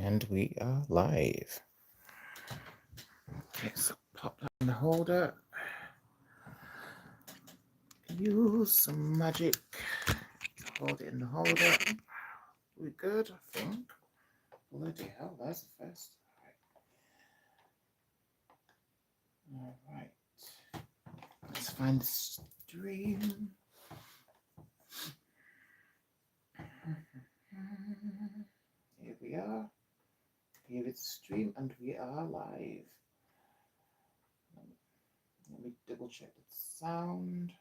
And we are live. Okay, so pop that in the holder. Use some magic to hold it in the holder. We're good, I think. Bloody hell, there's the first. Alright. Let's find the stream. Here we are. Here is the stream, and we are live. Let me double check the sound.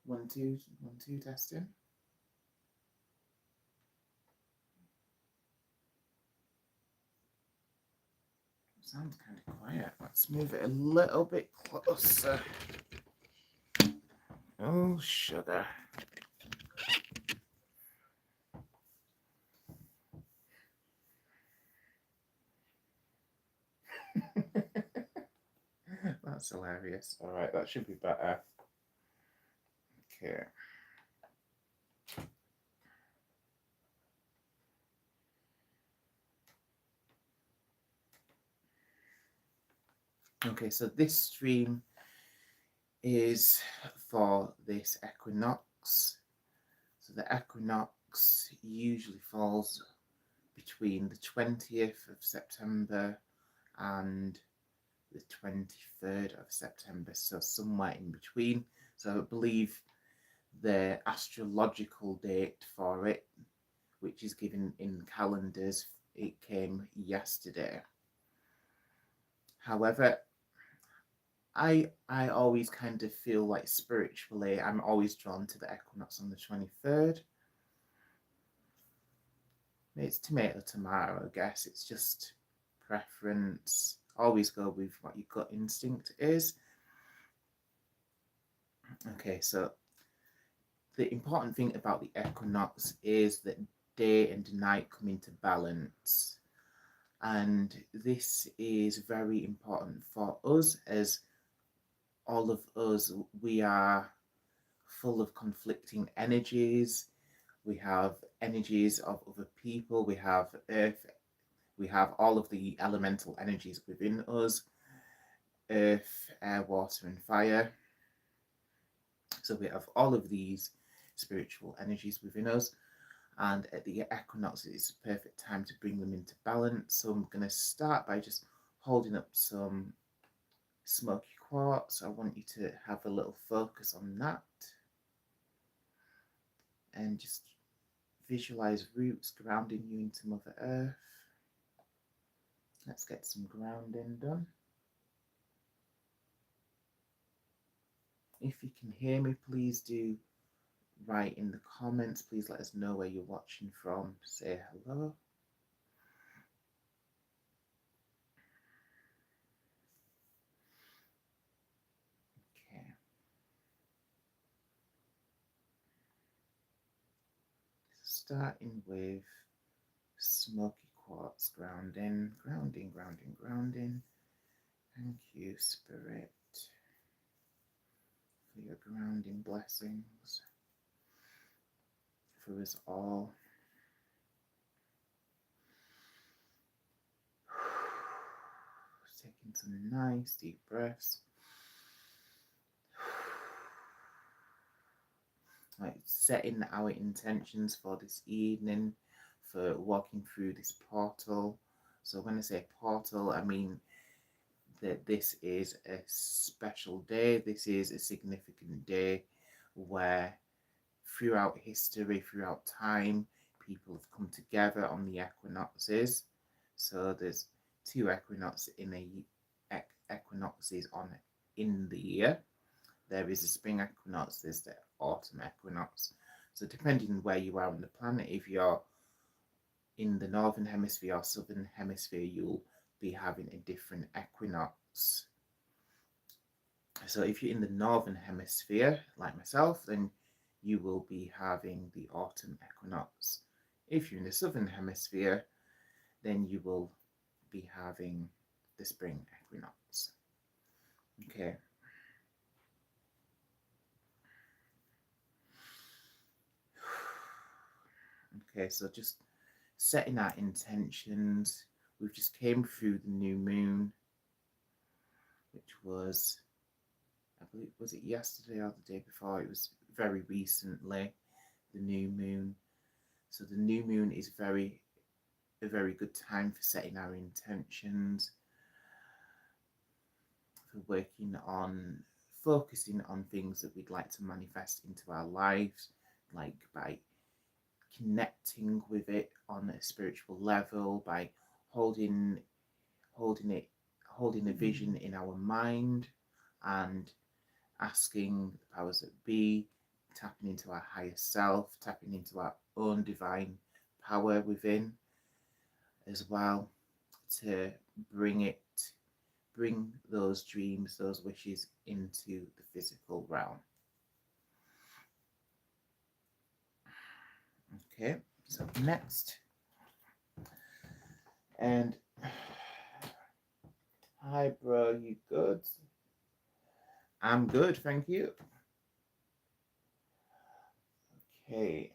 One, two, testing. Sounds kind of quiet. Let's move it a little bit closer. Oh, sugar. That's hilarious. All right, that should be better. Okay. Okay, so this stream is for this equinox. So the equinox usually falls between the 20th of September and the 23rd of September, so somewhere in between. So I believe the astrological date for it, which is given in calendars, it came yesterday. However, I always kind of feel like spiritually I'm always drawn to the equinox on the 23rd. It's tomato, I guess. It's just preference. Always go with what your gut instinct is. Okay, so the important thing about the equinox is that day and night come into balance. And this is very important for us, as all of us, we are full of conflicting energies. We have energies of other people. We have earth. We have all of the elemental energies within us: earth, air, water, and fire. So we have all of these spiritual energies within us. And at the equinox, it's a perfect time to bring them into balance. So I'm going to start by just holding up some smoky quartz. I want you to have a little focus on that. And just visualize roots grounding you into Mother Earth. Let's get some grounding done. If you can hear me, please do write in the comments. Please let us know where you're watching from. Say hello. Okay. Starting with smoky quartz grounding. Thank you, Spirit, for your grounding blessings for us all. Taking some nice deep breaths. Like setting our intentions for this evening, for walking through this portal. So when I say portal, I mean that this is a special day. This is a significant day where throughout history, throughout time, people have come together on the equinoxes. So there's two equinoxes in the year. There is a spring equinox, there's the autumn equinox. So depending on where you are on the planet, if you're in the northern hemisphere or southern hemisphere, you'll be having a different equinox. So if you're in the northern hemisphere, like myself, then you will be having the autumn equinox. If you're in the southern hemisphere, then you will be having the spring equinox. Okay. Okay, so just setting our intentions. We've just came through the new moon, which was, I believe, was it yesterday or the day before? It was very recently, the new moon. So the new moon is a very good time for setting our intentions, for working on focusing on things that we'd like to manifest into our lives, like by connecting with it on a spiritual level, by holding holding it holding a vision in our mind and asking the powers that be, tapping into our higher self, tapping into our own divine power within as well, to bring those dreams, those wishes into the physical realm. Okay, so next, and hi bro, you good? I'm good, thank you. Okay.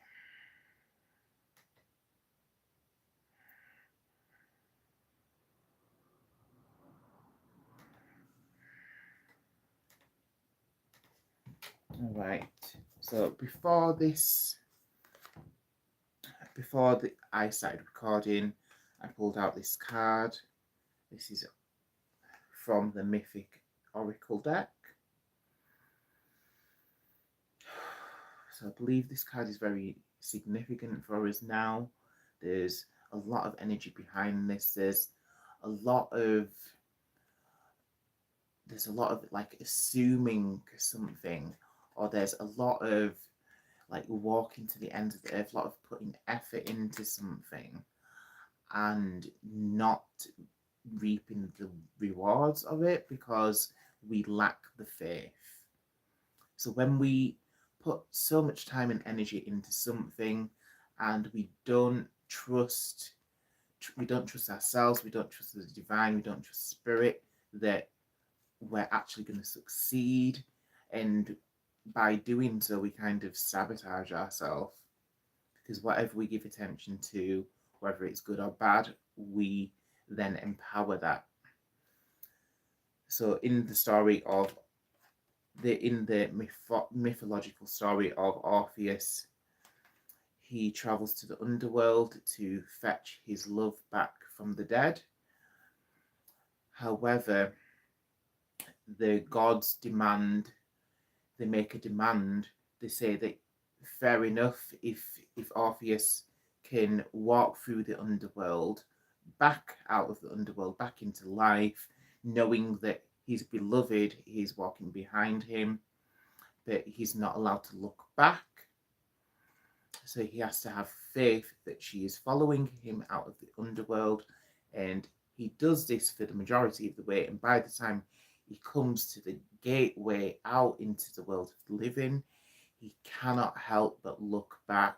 All right. So before I started recording, I pulled out this card. This is from the Mythic Oracle deck. So I believe this card is very significant for us now. There's a lot of energy behind this. A lot of there's a lot of like assuming something, or there's a lot of like walking to the end of the earth, a lot of putting effort into something and not reaping the rewards of it because we lack the faith. So when we put so much time and energy into something and we don't trust ourselves, we don't trust the divine, we don't trust spirit that we're actually going to succeed, and by doing so we kind of sabotage ourselves, because whatever we give attention to, whether it's good or bad, we then empower that. So in the story of the mythological story of Orpheus, he travels to the underworld to fetch his love back from the dead. However, the gods make a demand. They say that fair enough, if Orpheus can walk through the underworld, back out of the underworld, back into life, knowing that his beloved is walking behind him, but he's not allowed to look back. So he has to have faith that she is following him out of the underworld, and he does this for the majority of the way. And by the time he comes to the gateway out into the world of the living, he cannot help but look back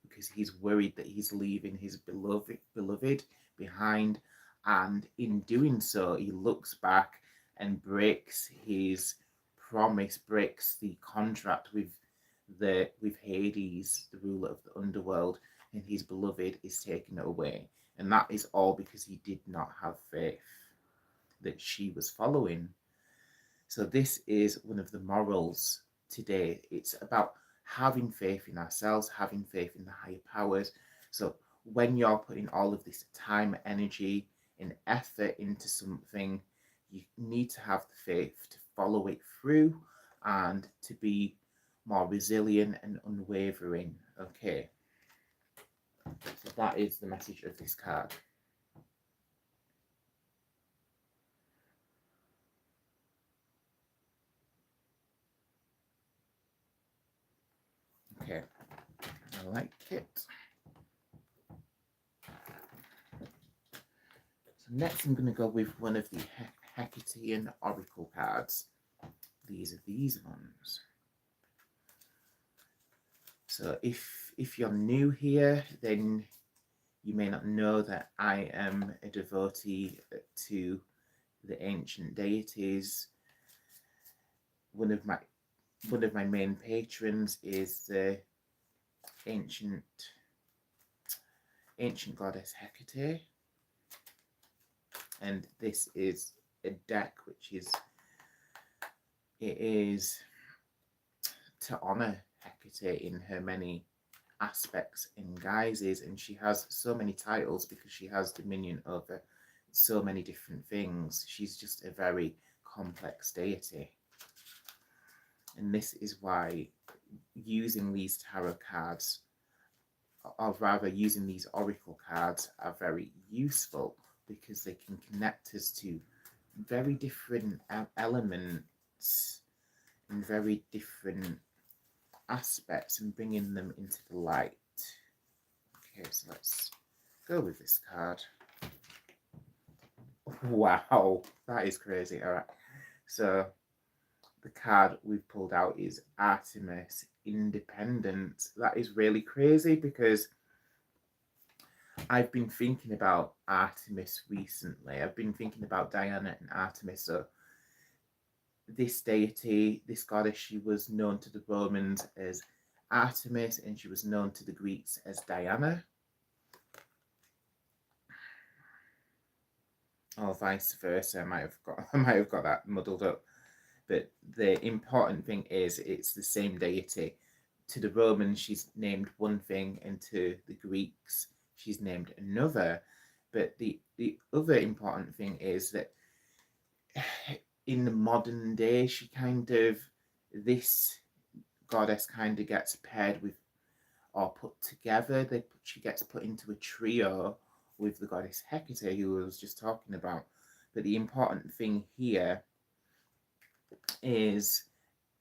because he's worried that he's leaving his beloved behind. And in doing so, he looks back and breaks his promise, breaks the contract with Hades, the ruler of the underworld, and his beloved is taken away. And that is all because he did not have faith that she was following. So this is one of the morals today. It's about having faith in ourselves, having faith in the higher powers. So when you're putting all of this time, energy, and effort into something, you need to have the faith to follow it through and to be more resilient and unwavering. Okay, so that is the message of this card. Okay, I like it. So next I'm going to go with one of the Hecatean Oracle cards. These are these ones. So if you're new here, then you may not know that I am a devotee to the ancient deities. One of my main patrons is the ancient goddess Hecate, and this is a deck which is to honor Hecate in her many aspects and guises, and she has so many titles because she has dominion over so many different things. She's just a very complex deity, and this is why using these tarot cards, or rather using these oracle cards, are very useful, because they can connect us to very different elements and very different aspects and bringing them into the light. Okay, so let's go with this card. Wow, that is crazy. All right, so the card we've pulled out is Artemis Independent. That is really crazy, because I've been thinking about Artemis recently. I've been thinking about Diana and Artemis. So this deity, this goddess, she was known to the Romans as Artemis, and she was known to the Greeks as Diana, or vice versa. I might have got that muddled up. But the important thing is, it's the same deity. To the Romans, she's named one thing, and to the Greeks, she's named another. But the other important thing is that in the modern day, this goddess kind of gets paired with, or put together. She gets put into a trio with the goddess Hecate, who I was just talking about. But the important thing here is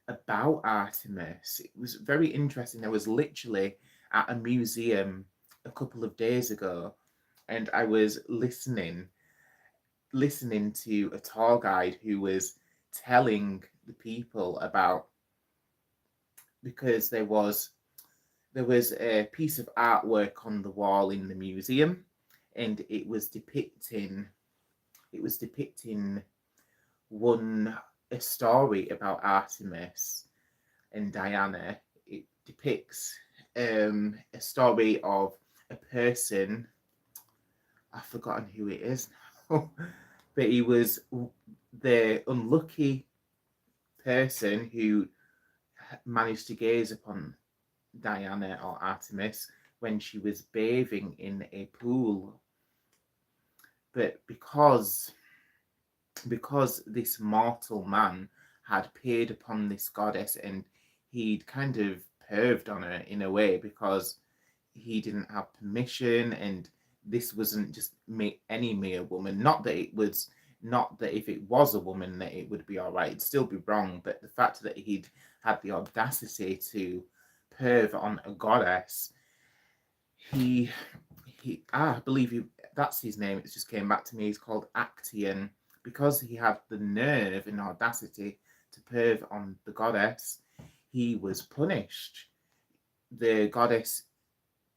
about Artemis. It was very interesting. I was literally at a museum a couple of days ago, and I was listening to a tour guide who was telling the people about, because there was a piece of artwork on the wall in the museum, and it was depicting a story about Artemis and Diana. It depicts a story of a person. I've forgotten who it is now, but he was the unlucky person who managed to gaze upon Diana, or Artemis, when she was bathing in a pool. But because this mortal man had peered upon this goddess, and he'd kind of perved on her in a way, because he didn't have permission, and this wasn't just any mere woman. Not that if it was a woman that it would be all right, it'd still be wrong, but the fact that he'd had the audacity to perv on a goddess, I believe that's his name. It just came back to me. He's called Actaeon. Because he had the nerve and audacity to perv on the goddess, he was punished. The goddess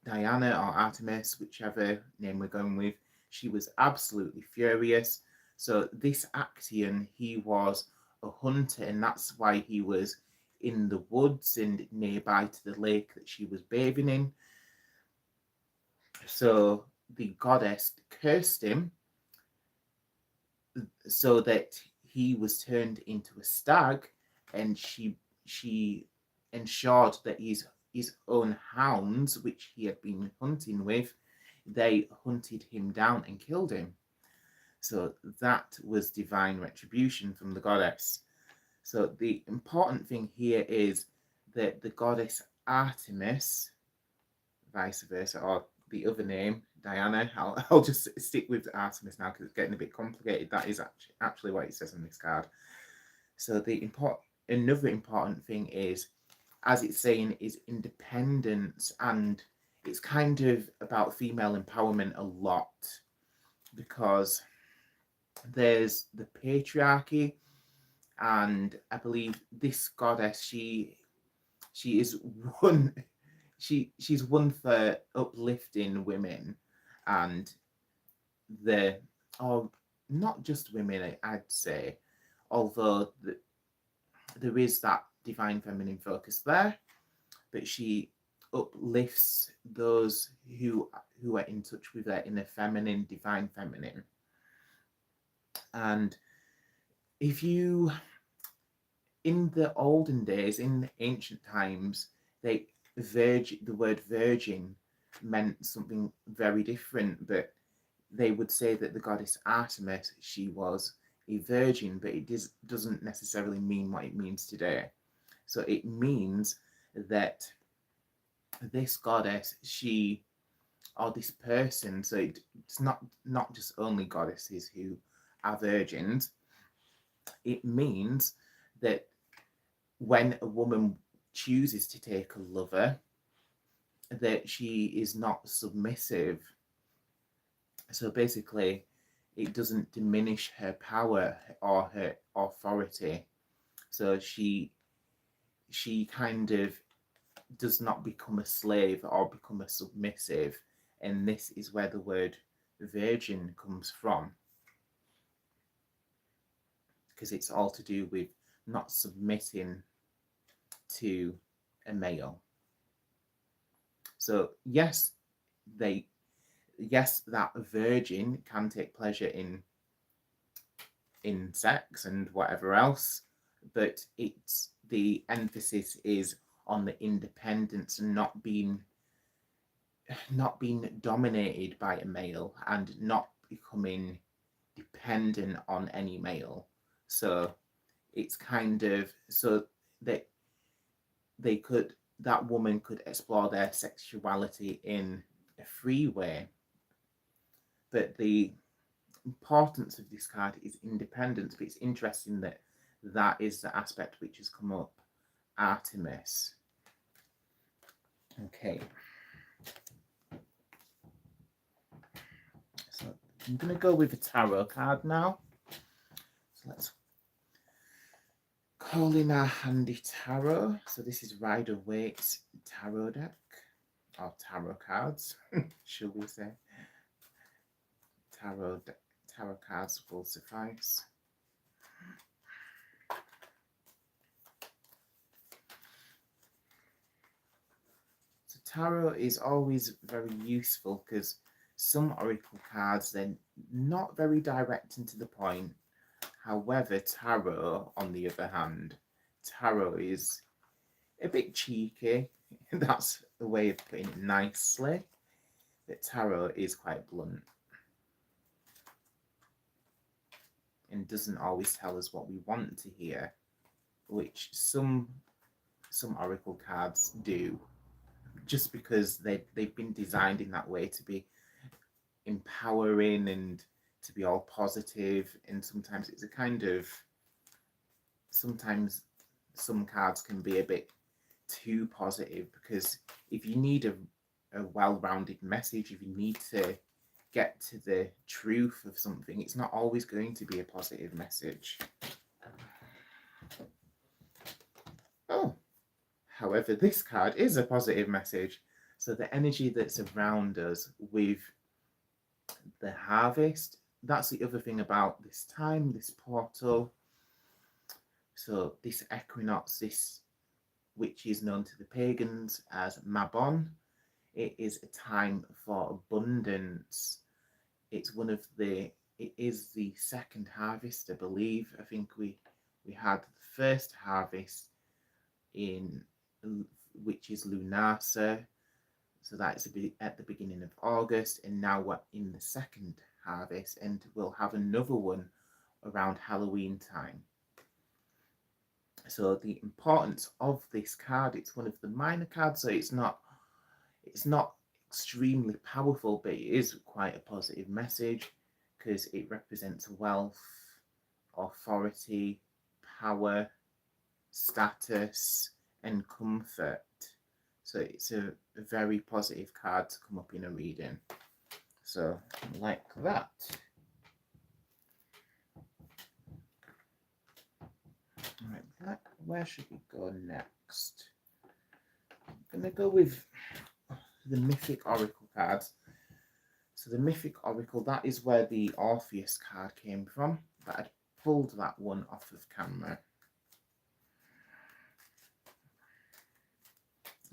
Diana, or Artemis, whichever name we're going with, she was absolutely furious. So this Actaeon, he was a hunter, and that's why he was in the woods and nearby to the lake that she was bathing in. So the goddess cursed him, so that he was turned into a stag, and she ensured that his own hounds, which he had been hunting with, they hunted him down and killed him. So that was divine retribution from the goddess. So the important thing here is that the goddess Artemis, vice versa, or the other name, Diana, I'll just stick with Artemis now because it's getting a bit complicated. That is actually what it says on this card. So another important thing is, as it's saying, is independence, and it's kind of about female empowerment a lot, because there's the patriarchy, and I believe this goddess, she's one for uplifting women, and not just women, I'd say, although there is that divine feminine focus there, but she uplifts those who are in touch with their inner feminine, divine feminine. And if you, in the olden days, in the ancient times, the word virgin meant something very different, but they would say that the goddess Artemis, she was a virgin, but it doesn't necessarily mean what it means today. So it means that this goddess, she, or this person, so it's not just only goddesses who are virgins. It means that when a woman chooses to take a lover, that she is not submissive. So basically, it doesn't diminish her power or her authority. So she kind of does not become a slave or become a submissive. And this is where the word virgin comes from, because it's all to do with not submitting to a male. So yes, that a virgin can take pleasure in sex and whatever else, but it's the emphasis is on the independence and not being dominated by a male and not becoming dependent on any male. So it's kind of so that that woman could explore their sexuality in a free way. But the importance of this card is independence, but it's interesting that that is the aspect which has come up, Artemis. Okay. So I'm going to go with a tarot card now. So let's call in our handy tarot. So this is Rider-Waite's tarot deck, or tarot cards, shall we say. Tarot cards will suffice. So tarot is always very useful because some oracle cards, they're not very direct and to the point. However, tarot, on the other hand, tarot is a bit cheeky. That's the way of putting it nicely. But tarot is quite blunt and doesn't always tell us what we want to hear, which some oracle cards do, just because they've been designed in that way to be empowering and to be all positive. And sometimes it's a kind of, sometimes some cards can be a bit too positive, because if you need a well-rounded message, if you need to get to the truth of something, it's not always going to be a positive message. Oh, however, this card is a positive message. So the energy that's around us with the harvest, that's the other thing about this time, this portal. So this equinox, this which is known to the pagans as Mabon, it is a time for abundance. It is the second harvest, I believe. I think we had the first harvest which is Lunasa, so that's at the beginning of August, and now we're in the second harvest, and we'll have another one around Halloween time. So the importance of this card, it's one of the minor cards, so it's not extremely powerful, but it is quite a positive message because it represents wealth, authority, power, status, and comfort. So it's a very positive card to come up in a reading. So like that. Right, where should we go next? I'm going to go with the Mythic Oracle cards. So the Mythic Oracle, that is where the Orpheus card came from. But I'd pulled that one off of camera.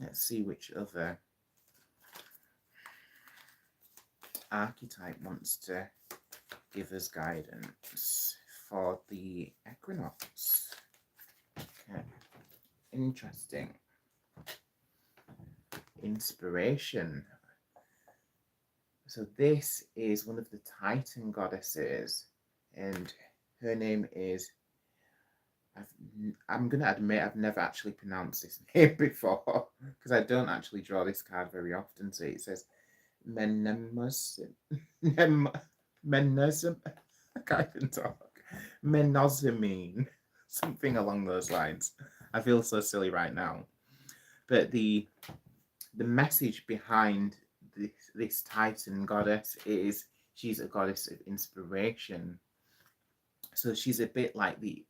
Let's see which other archetype wants to give us guidance for the Equinox. Okay, interesting. Inspiration. So this is one of the Titan goddesses, and her name is, I'm going to admit I've never actually pronounced this name before, because I don't actually draw this card very often. So it says Menemus, Menesum, I can't even talk, Menozamine, something along those lines. I feel so silly right now. But the message behind this Titan goddess is she's a goddess of inspiration. So she's a bit like the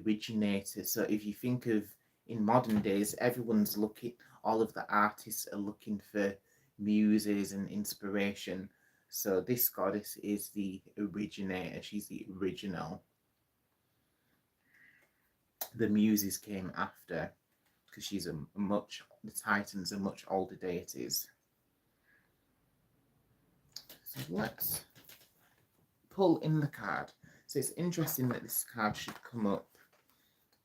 originator. So if you think of in modern days, everyone's looking, all of the artists are looking for muses and inspiration. So this goddess is the originator. She's the original. The muses came after, because she's the Titans are much older deities. So let's pull in the card. So it's interesting that this card should come up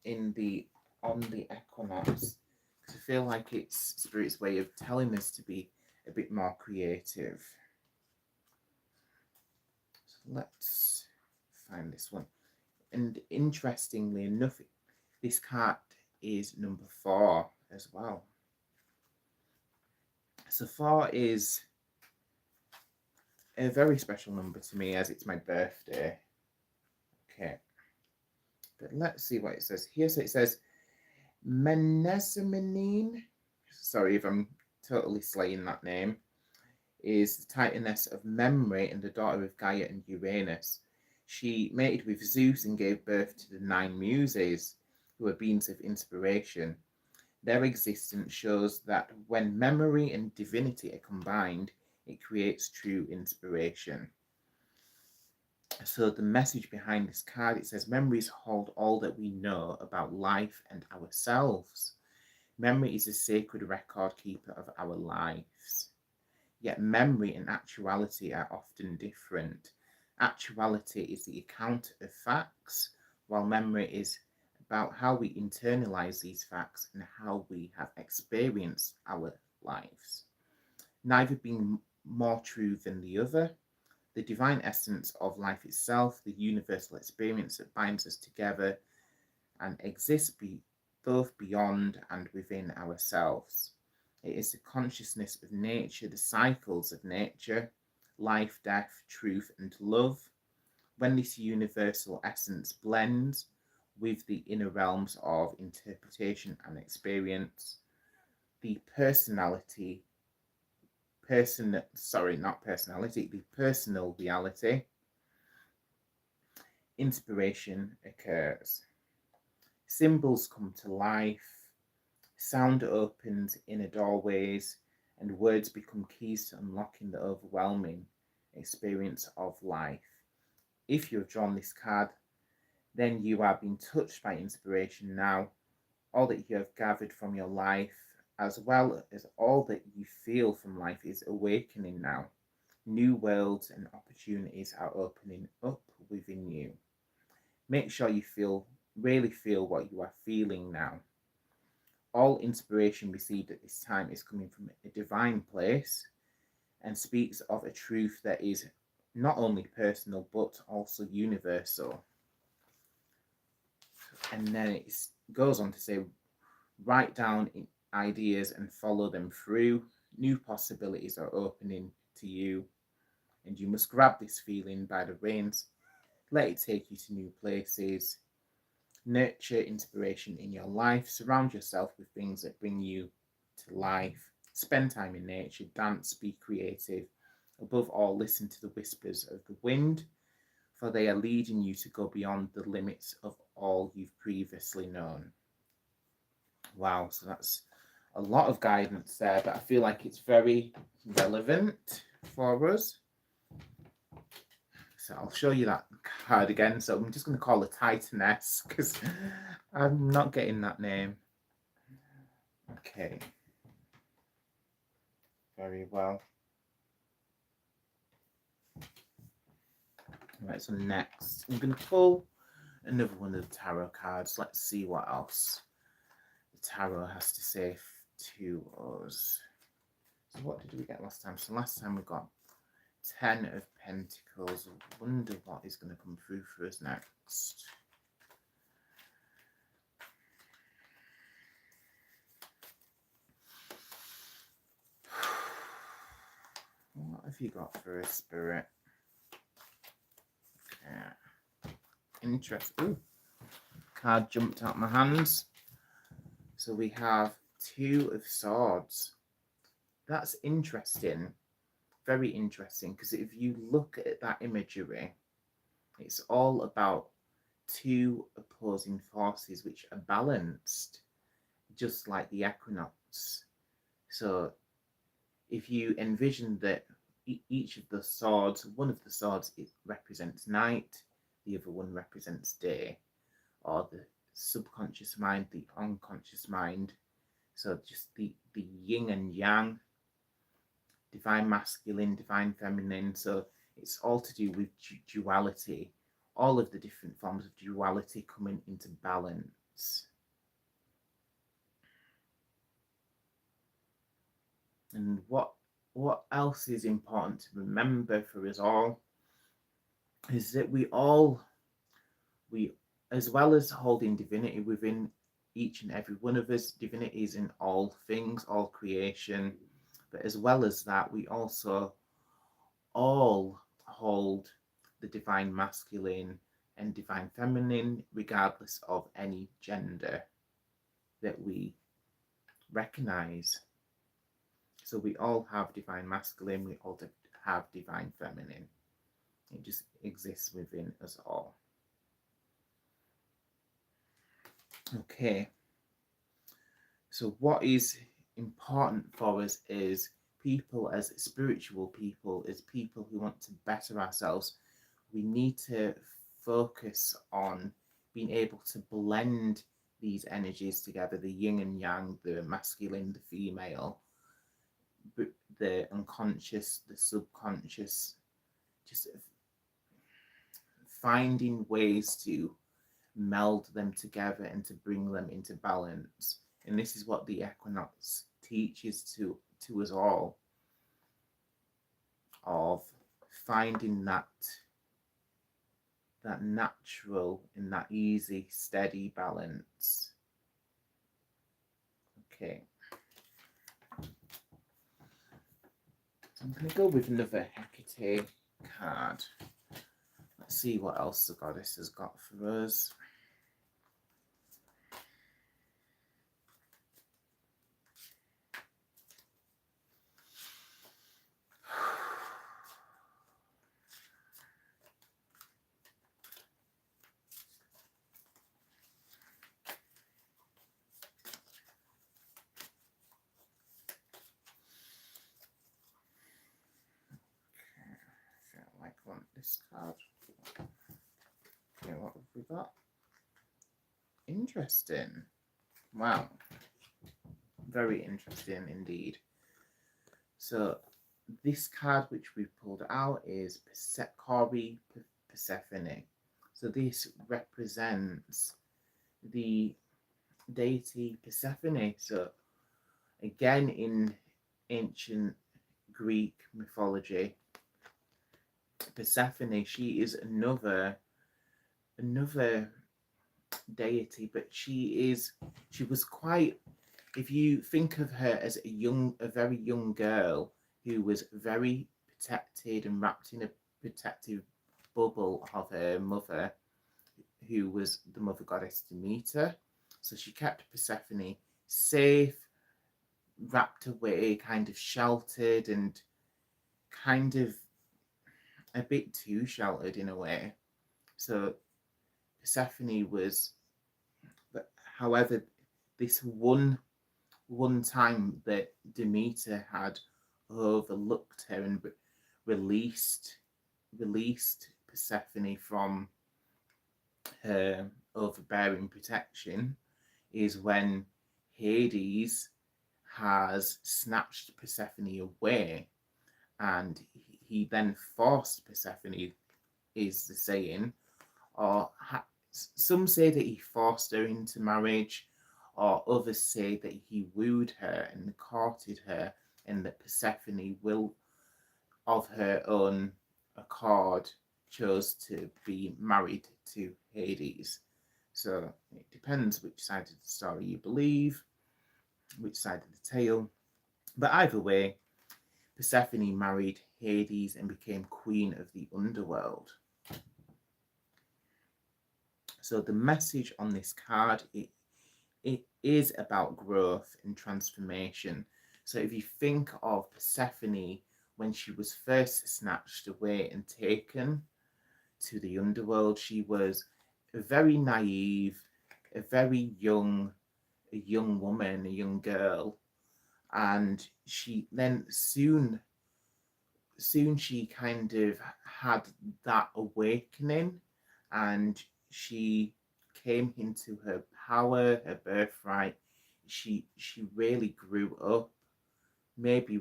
on the Equinox, because I feel like it's Spirit's way of telling us to be a bit more creative. So let's find this one. And interestingly enough, this card is number 4 as well. So 4 is a very special number to me, as it's my birthday. Okay, but let's see what it says here. So it says Menesemenine, sorry if I'm totally slaying that name, is the Titaness of memory and the daughter of Gaia and Uranus. She mated with Zeus and gave birth to the 9 muses, who are beings of inspiration. Their existence shows that when memory and divinity are combined, it creates true inspiration. So the message behind this card, it says, memories hold all that we know about life and ourselves. Memory is a sacred record keeper of our lives. Yet memory and actuality are often different. Actuality is the account of facts, while memory is about how we internalize these facts and how we have experienced our lives. Neither being more true than the other. The divine essence of life itself, the universal experience that binds us together and exists both beyond and within ourselves. It is the consciousness of nature, the cycles of nature, life, death, truth, and love. When this universal essence blends with the inner realms of interpretation and experience, the personal reality, inspiration occurs. Symbols come to life, sound opens inner doorways, and words become keys to unlocking the overwhelming experience of life. If you have drawn this card, then you are being touched by inspiration now. All that you have gathered from your life, as well as all that you feel from life, is awakening now. New worlds and opportunities are opening up within you. Make sure you really feel what you are feeling now. All inspiration received at this time is coming from a divine place and speaks of a truth that is not only personal but also universal. And then it goes on to say, write down ideas and follow them through. New possibilities are opening to you, and you must grab this feeling by the reins. Let it take you to new places. Nurture inspiration in your life. Surround yourself with things that bring you to life. Spend time in nature. Dance. Be creative. Above all, listen to the whispers of the wind, for they are leading you to go beyond the limits of all you've previously known. Wow, so that's a lot of guidance there, but I feel like it's very relevant for us. So I'll show you that card again. So I'm just going to call her Titaness because I'm not getting that name. Okay. Very well. Right, so next I'm going to pull another one of the tarot cards. Let's see what else the tarot has to say to us. So what did we get last time? So last time we got 10 of Pentacles. I wonder what is going to come through for us next. What have you got for a Spirit? Okay. Interesting. Card jumped out my hands. So we have 2 of Swords. That's interesting. Very interesting, because if you look at that imagery, it's all about 2 opposing forces which are balanced, just like the equinox. So if you envision that each of the swords, one of the swords represents night, the other one represents day, or the subconscious mind, the unconscious mind. So just the yin and yang, divine masculine, divine feminine. So it's all to do with duality, all of the different forms of duality coming into balance. And what else is important to remember for us all is that we as well as holding divinity within each and every one of us, divinity is in all things, all creation, but as well as that, we also all hold the divine masculine and divine feminine, regardless of any gender that we recognize. So we all have divine masculine, we all have divine feminine. It just exists within us all. Okay. So what is important for us is people as spiritual people, as people who want to better ourselves, we need to focus on being able to blend these energies together, the yin and yang, the masculine, the female, the unconscious, the subconscious, just finding ways to meld them together and to bring them into balance. And this is what the equinox teaches to us all, of finding that natural and that easy, steady balance. Okay. So I'm going to go with another Hecate card. Let's see what else the goddess has got for us. I want this card. Okay, what have we got? Interesting. Wow. Very interesting indeed. So this card which we've pulled out is Kori Persephone. So this represents the deity Persephone. So again, in ancient Greek mythology, Persephone, she is another deity, but she was quite, if you think of her as a very young girl who was very protected and wrapped in a protective bubble of her mother, who was the mother goddess Demeter. So she kept Persephone safe, wrapped away, kind of sheltered, and kind of a bit too sheltered in a way. So Persephone was, however, this one time that Demeter had overlooked her and released Persephone from her overbearing protection is when Hades has snatched Persephone away, and he then forced Persephone, is the saying, or some say that he forced her into marriage, or others say that he wooed her and courted her, and that Persephone will, of her own accord, chose to be married to Hades. So it depends which side of the story you believe, which side of the tale. But either way, Persephone married Hades and became queen of the underworld. So the message on this card, it is about growth and transformation. So if you think of Persephone when she was first snatched away and taken to the underworld, she was a very naive, a very young woman, a young girl, and she then soon she kind of had that awakening, and she came into her power, her birthright. She really grew up. Maybe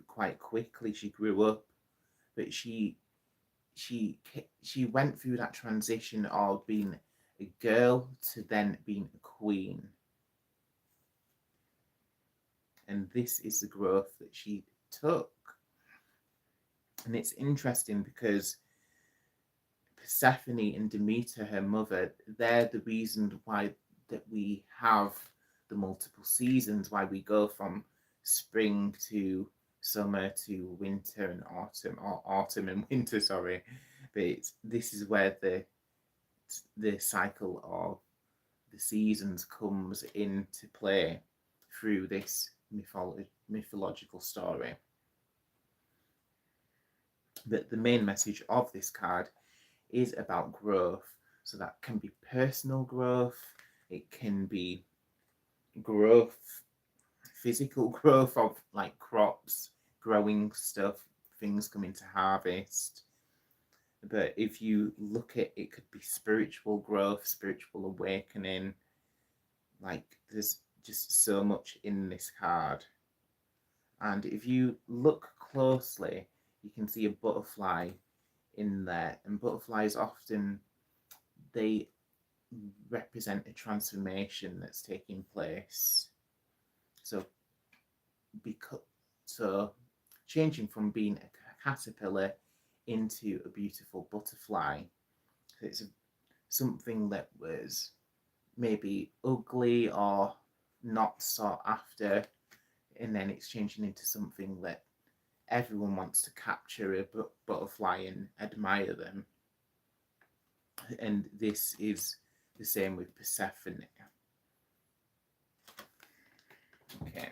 quite quickly she grew up, but she went through that transition of being a girl to then being a queen. And this is the growth that she took. And it's interesting because Persephone and Demeter, her mother, they're the reason why that we have the multiple seasons, why we go from spring to summer to winter and autumn, or autumn and winter, sorry. But this is where the cycle of the seasons comes into play through this mythological story. But the main message of this card is about growth. So that can be personal growth, it can be growth, physical growth of like crops, growing stuff, things coming to harvest. But if you look at it, could be spiritual growth, spiritual awakening. Like there's just so much in this card. And if you look closely, you can see a butterfly in there, and butterflies often, they represent a transformation that's taking place. So changing from being a caterpillar into a beautiful butterfly. It's something that was maybe ugly or not sought after, and then it's changing into something that everyone wants to capture a butterfly and admire them. And this is the same with Persephone. Okay,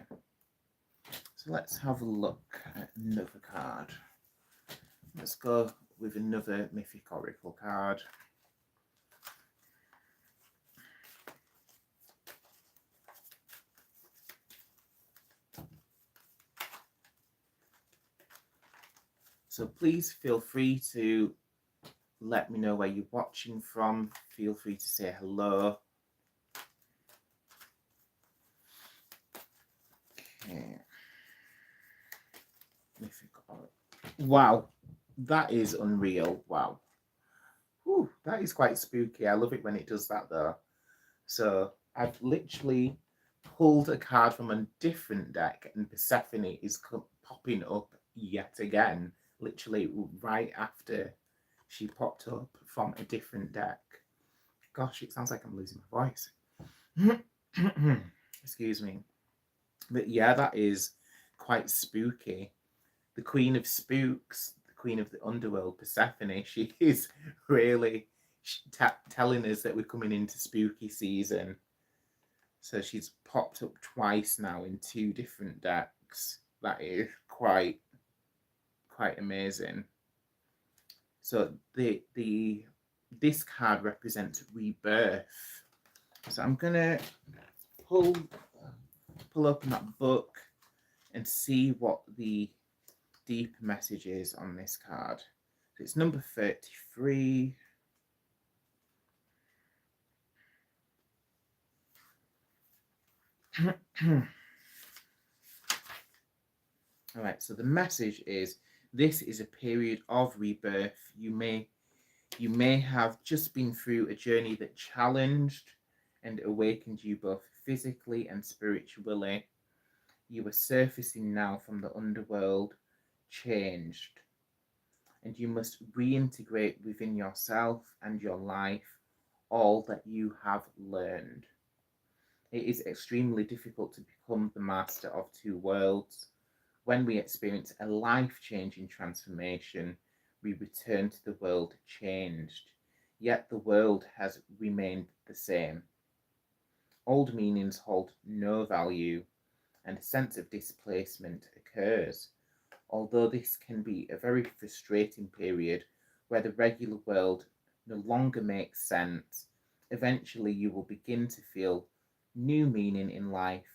so let's have a look at another card. Let's go with another mythic oracle card. So please feel free to let me know where you're watching from. Feel free to say hello. Okay. Mythic oracle. Wow, that is unreal. Wow. Whew, that is quite spooky. I love it when it does that though. So I've literally pulled a card from a different deck, and Persephone is popping up yet again, literally right after she popped up from a different deck. Gosh, it sounds like I'm losing my voice. Excuse me. But yeah, that is quite spooky. The Queen of Spooks, the Queen of the Underworld, Persephone, she is really telling us that we're coming into spooky season. So she's popped up twice now in 2 different decks. That is quite amazing. So this card represents rebirth. So I'm gonna pull open that book and see what the deeper messages on this card. So it's number 33. All right, so the message is this is a period of rebirth. You may have just been through a journey that challenged and awakened you both physically and spiritually. You are surfacing now from the underworld, changed, and you must reintegrate within yourself and your life all that you have learned. It is extremely difficult to become the master of two worlds. When we experience a life-changing transformation, we return to the world changed, yet the world has remained the same. Old meanings hold no value, and a sense of displacement occurs. Although this can be a very frustrating period where the regular world no longer makes sense, eventually you will begin to feel new meaning in life,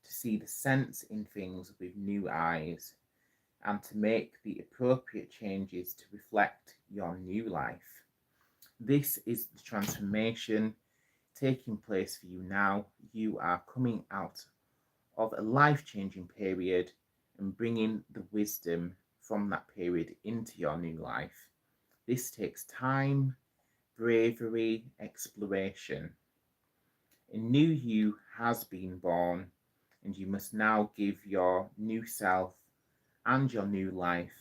to see the sense in things with new eyes, and to make the appropriate changes to reflect your new life. This is the transformation taking place for you now. You are coming out of a life-changing period and bringing the wisdom from that period into your new life. This takes time, bravery, exploration. A new you has been born, and you must now give your new self and your new life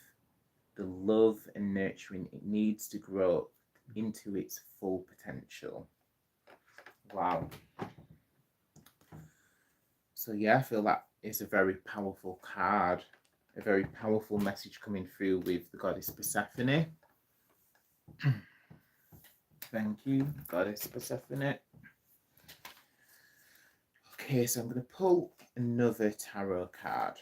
the love and nurturing it needs to grow into its full potential. Wow. So yeah, I feel that is a very powerful card, a very powerful message coming through with the goddess Persephone. Thank you, goddess Persephone. Okay, so I'm going to pull another tarot card.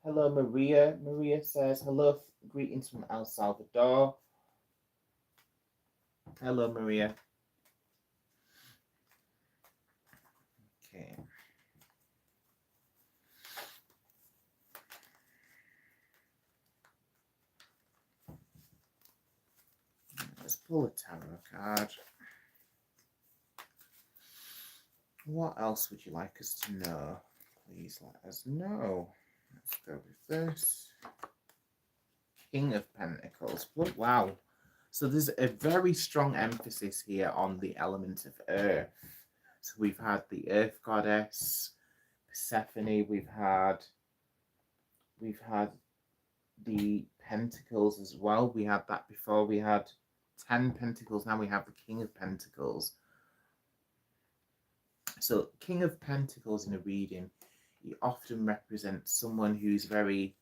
Hello, Maria. Maria says, hello, greetings from El Salvador. Hello, Maria. Okay. Let's pull a tarot card. What else would you like us to know? Please let us know. Let's go with this. King of Pentacles. Wow. So there's a very strong emphasis here on the element of earth. So we've had the earth goddess, Persephone, we've had the pentacles as well. We had that before. We had 10 pentacles. Now we have the King of Pentacles. So King of Pentacles in a reading, he often represents someone who's very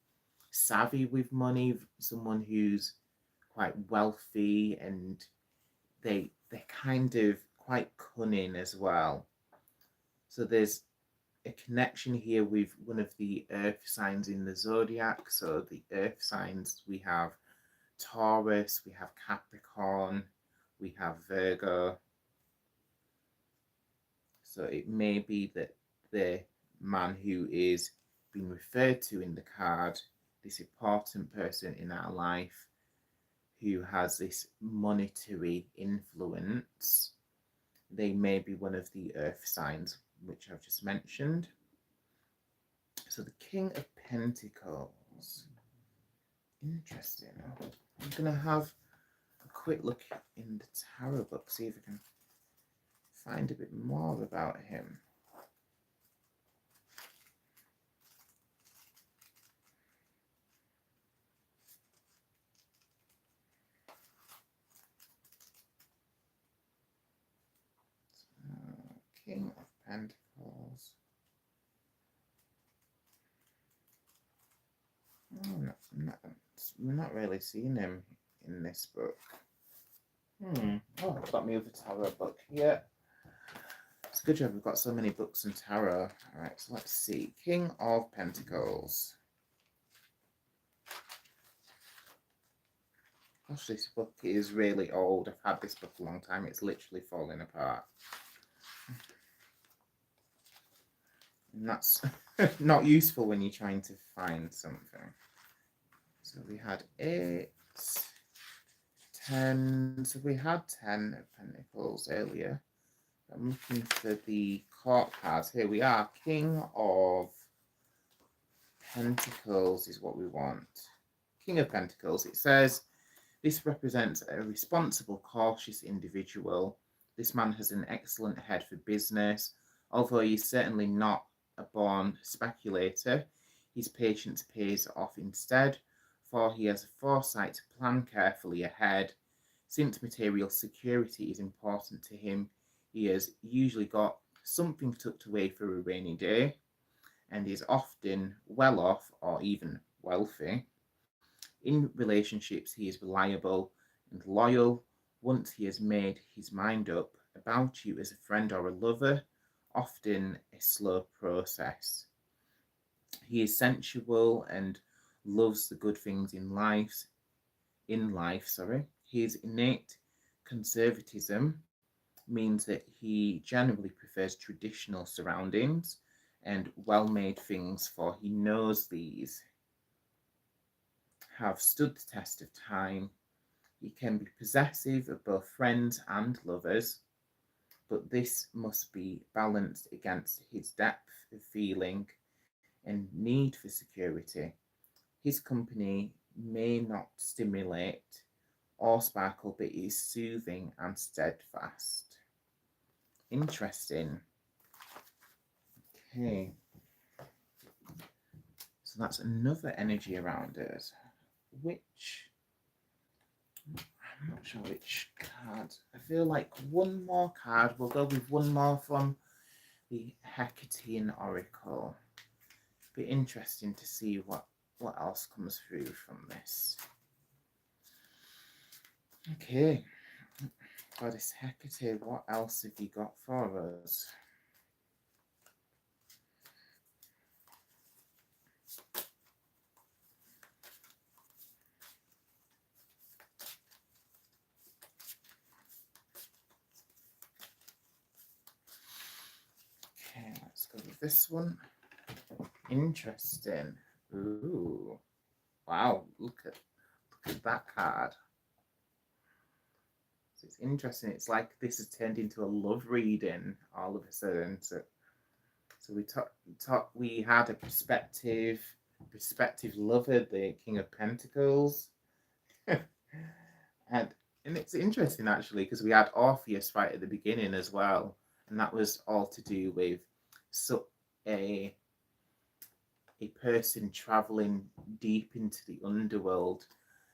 savvy with money, someone who's quite wealthy, and they're kind of quite cunning as well. So there's a connection here with one of the earth signs in the zodiac. So the earth signs, we have Taurus, we have Capricorn, we have Virgo. So it may be that the man who is being referred to in the card, this important person in our life who has this monetary influence, they may be one of the earth signs which I've just mentioned. So the King of Pentacles. Interesting. I'm going to have a quick look in the tarot book, see if I can find a bit more about him. King of Pentacles. I'm not really seeing him in this book. Oh, I've got me other tarot book here. It's a good job we've got so many books in tarot. Alright, so let's see. King of Pentacles. Gosh, this book is really old. I've had this book a long time. It's literally falling apart. And that's not useful when you're trying to find something. So we had 8, 10. So we had 10 of Pentacles earlier. I'm looking for the court cards. Here we are. King of Pentacles is what we want. King of Pentacles. It says, this represents a responsible, cautious individual. This man has an excellent head for business. Although he's certainly not a born speculator, his patience pays off instead, for he has a foresight to plan carefully ahead. Since material security is important to him, he has usually got something tucked away for a rainy day, and is often well off or even wealthy. In relationships, he is reliable and loyal. Once he has made his mind up about you as a friend or a lover, often a slow process. He is sensual and loves the good things in life. His innate conservatism means that he generally prefers traditional surroundings and well-made things, for he knows these have stood the test of time. He can be possessive of both friends and lovers, but this must be balanced against his depth of feeling and need for security. His company may not stimulate or sparkle, but is soothing and steadfast. Interesting. Okay. So that's another energy around us. I'm not sure which card. I feel like one more card. We'll go with one more from the Hecatean Oracle. Be interesting to see what else comes through from this. Okay. Goddess Hecate, what else have you got for us? Okay, let's go with this one. Interesting. Ooh. Wow, look at that card. So it's interesting. It's like this has turned into a love reading all of a sudden. So we had a prospective lover, the King of Pentacles. and it's interesting actually, because we had Orpheus right at the beginning as well, and that was all to do with a person traveling deep into the underworld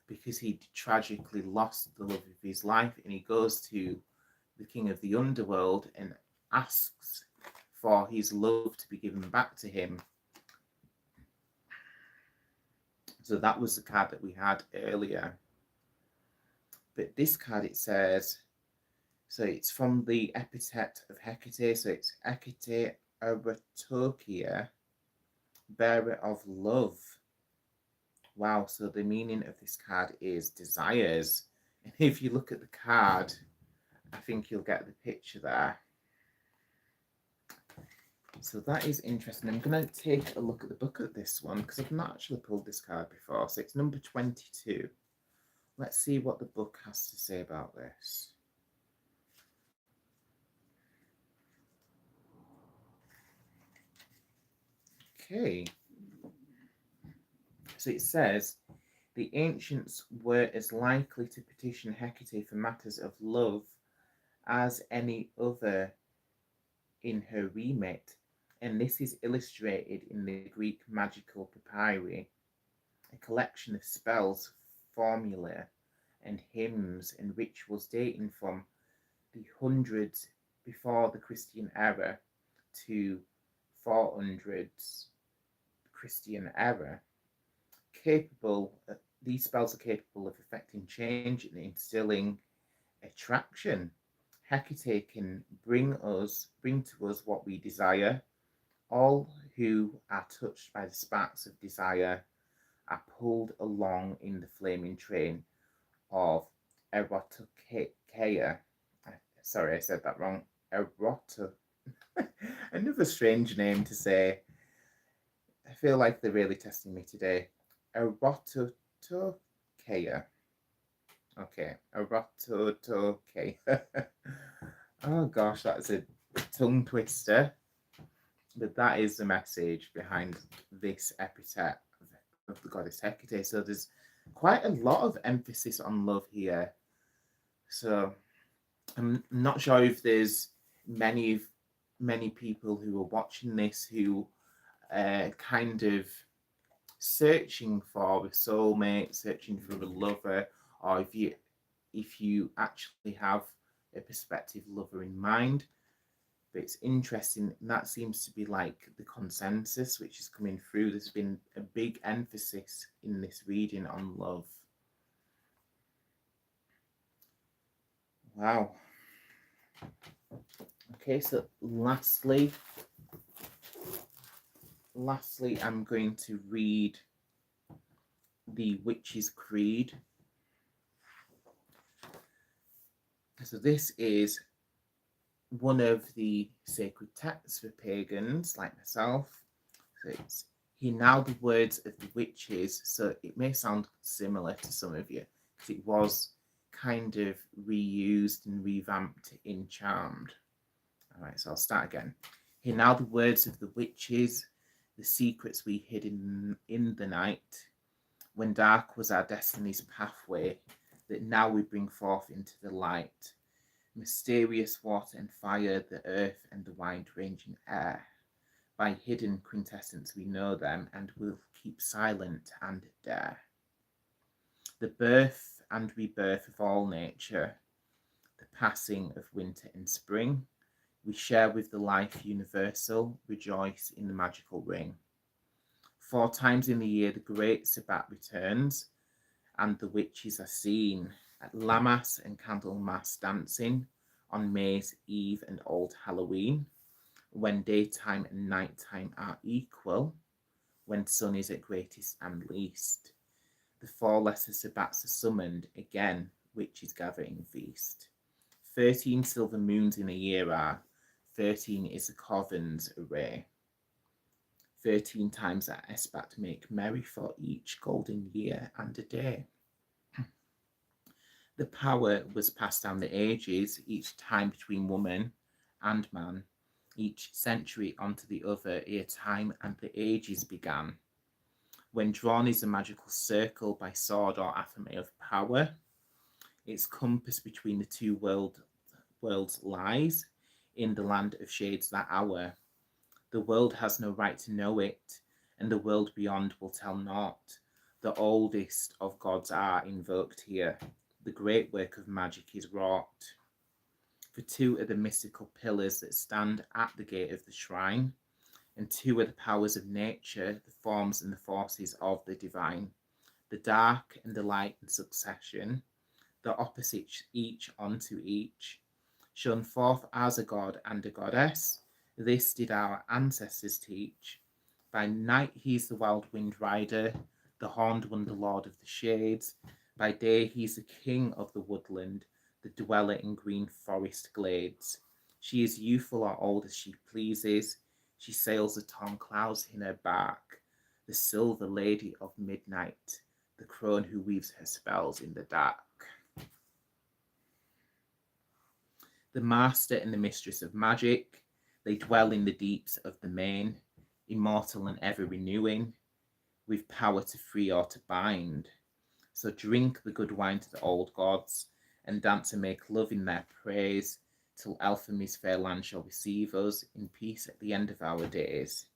because he tragically lost the love of his life, and he goes to the king of the underworld and asks for his love to be given back to him. So that was the card that we had earlier. But this card, it says, so it's from the epithet of Hecate, so it's Hecate Aratokia, bearer of love. Wow, so the meaning of this card is desires. And if you look at the card, I think you'll get the picture there. So that is interesting. I'm going to take a look at the book of this one, because I've not actually pulled this card before. So it's number 22. Let's see what the book has to say about this. Okay. So it says, the ancients were as likely to petition Hecate for matters of love as any other in her remit, and this is illustrated in the Greek magical papyri, a collection of spells, formulae, and hymns and rituals dating from the hundreds before the Christian era to 400s Christian era. These spells are capable of affecting change and instilling attraction. Hecate can bring to us what we desire. All who are touched by the sparks of desire are pulled along in the flaming train of erotokeia. Sorry, I said that wrong. Another strange name to say. I feel like they're really testing me today. Erototokea. Okay, erototokea. Oh gosh, that's a tongue twister. But that is the message behind this epithet of the goddess Hecate. So there's quite a lot of emphasis on love here. So I'm not sure if there's many people who are watching this who are kind of searching for a soulmate, searching for a lover, or if you actually have a prospective lover in mind. But it's interesting, that seems to be like the consensus which is coming through. There's been a big emphasis in this reading on love. Wow. Okay, so lastly, I'm going to read the Witch's Creed. So this is one of the sacred texts for pagans like myself. So it's "Hear now the words of the witches." So it may sound similar to some of you, because it was kind of reused and revamped in Charmed. All right, so I'll start again. "Hear now the words of the witches, the secrets we hid in the night, when dark was our destiny's pathway, that now we bring forth into the light. Mysterious water and fire, the earth and the wide-ranging air. By hidden quintessence we know them, and will keep silent and dare. The birth and rebirth of all nature, the passing of winter and spring, we share with the life universal, rejoice in the magical ring. 4 times in the year the great Sabbat returns, and the witches are seen at Lammas and Candlemas dancing, on May's Eve and Old Halloween, when daytime and nighttime are equal, when sun is at greatest and least. The 4 lesser Sabbats are summoned, again witches gathering feast. 13 silver moons in a year are, 13 is the Corvin's array. 13 times at Esbat make merry for each golden year and a day. The power was passed down the ages, each time between woman and man, each century onto the other, ere time and the ages began. When drawn is a magical circle by sword or athame of power, its compass between the 2 worlds lies, in the land of shades that hour. The world has no right to know it, and the world beyond will tell naught. The oldest of gods are invoked here. The great work of magic is wrought. For 2 are the mystical pillars that stand at the gate of the shrine, and 2 are the powers of nature, the forms and the forces of the divine. The dark and the light in succession, the opposites each onto each, shone forth as a god and a goddess. This did our ancestors teach. By night he's the wild wind rider, the horned one the lord of the shades. By day he's the king of the woodland, the dweller in green forest glades. She is youthful or old as she pleases. She sails the torn clouds in her bark, the silver lady of midnight, the crone who weaves her spells in the dark. The master and the mistress of magic, they dwell in the deeps of the main, immortal and ever renewing, with power to free or to bind. So drink the good wine to the old gods, and dance and make love in their praise, till Elphame's fair land shall receive us in peace at the end of our days.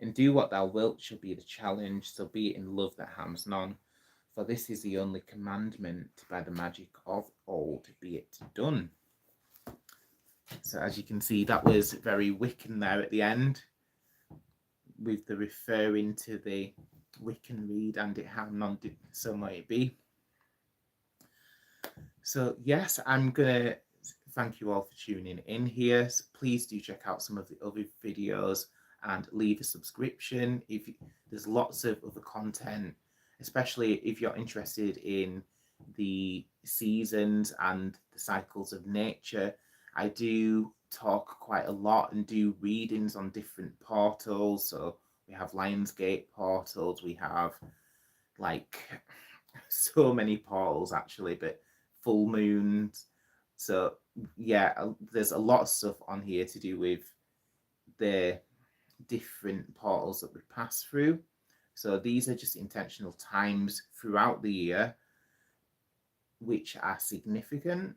And do what thou wilt shall be the challenge, so be it in love that harms none, for this is the only commandment, by the magic of old be it done. So as you can see, that was very Wiccan there at the end, with the referring to the Wiccan read, and it how none did, so might it be. So yes, I'm gonna thank you all for tuning in here. So please do check out some of the other videos and leave a subscription. If there's lots of other content, especially if you're interested in the seasons and the cycles of nature. I do talk quite a lot and do readings on different portals. So we have Lionsgate portals, we have like so many portals actually, but full moons. So yeah, there's a lot of stuff on here to do with the different portals that we pass through. So these are just intentional times throughout the year which are significant,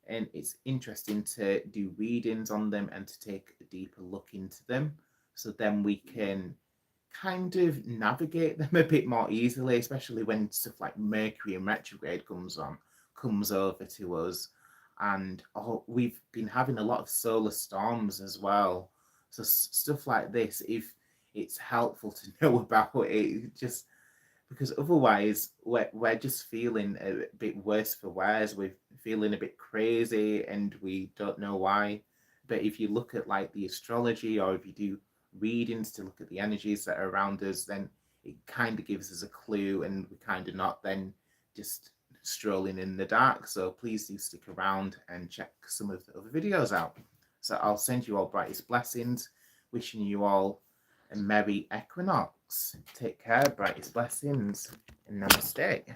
and it's interesting to do readings on them and to take a deeper look into them, so then we can kind of navigate them a bit more easily, especially when stuff like Mercury and retrograde comes over to us. And we've been having a lot of solar storms as well, so stuff like this, if it's helpful to know about it, just because otherwise we're just feeling a bit worse for wears. We're feeling a bit crazy and we don't know why. But if you look at like the astrology, or if you do readings to look at the energies that are around us, then it kind of gives us a clue, and we kind of not then just strolling in the dark. So please do stick around and check some of the other videos out. So I'll send you all brightest blessings, wishing you all a merry equinox. Take care, brightest blessings, and namaste.